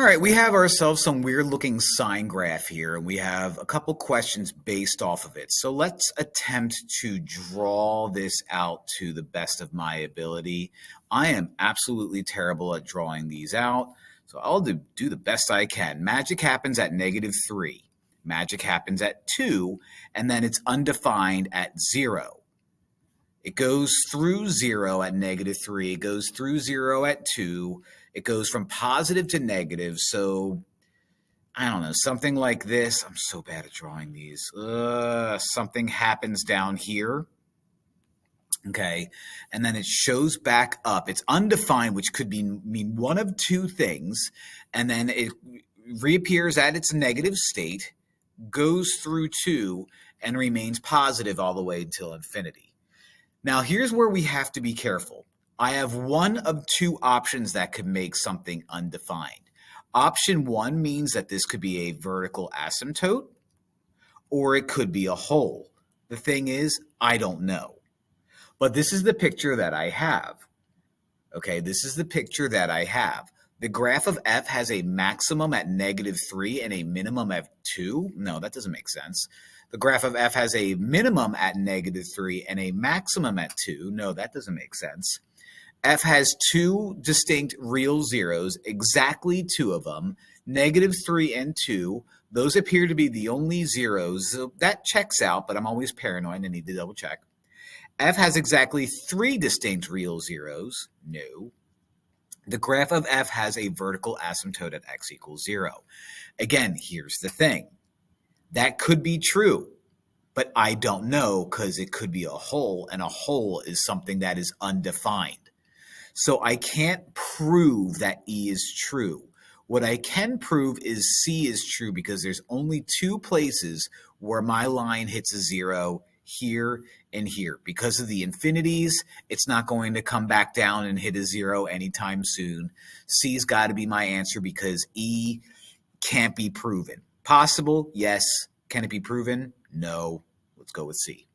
right, we have ourselves some weird looking sine graph here, and we have a couple questions based off of it. So let's attempt to draw this out to the best of my ability. I am absolutely terrible at drawing these out, so I'll do the best I can. Magic happens at -3. Magic happens at 2, and then it's undefined at 0. It goes through 0 at -3. It goes through 0 at 2. It goes from positive to negative. So, I don't know, something like this. I'm so bad at drawing these. Something happens down here. Okay. And then it shows back up. It's undefined, which could mean one of two things. And then it reappears at its negative state, goes through 2, and remains positive all the way until infinity. Now, here's where we have to be careful. I have one of two options that could make something undefined. Option 1 means that this could be a vertical asymptote, or it could be a hole. The thing is, I don't know. But this is the picture that I have. Okay, this is the picture that I have. The graph of f has a maximum at -3 and a minimum at 2. No, that doesn't make sense. The graph of f has a minimum at -3 and a maximum at 2. No, that doesn't make sense. F has two distinct real zeros, exactly two of them, -3 and 2. Those appear to be the only zeros. So that checks out, but I'm always paranoid and need to double check. F has exactly 3 distinct real zeros. No. The graph of f has a vertical asymptote at x equals 0. Again, here's the thing. That could be true, but I don't know because it could be a hole, and a hole is something that is undefined. So I can't prove that E is true. What I can prove is C is true because there's only 2 places where my line hits a 0, here and here. Because of the infinities, it's not going to come back down and hit a 0 anytime soon. C's got to be my answer because E can't be proven. Possible? Yes. Can it be proven? No. Let's go with C.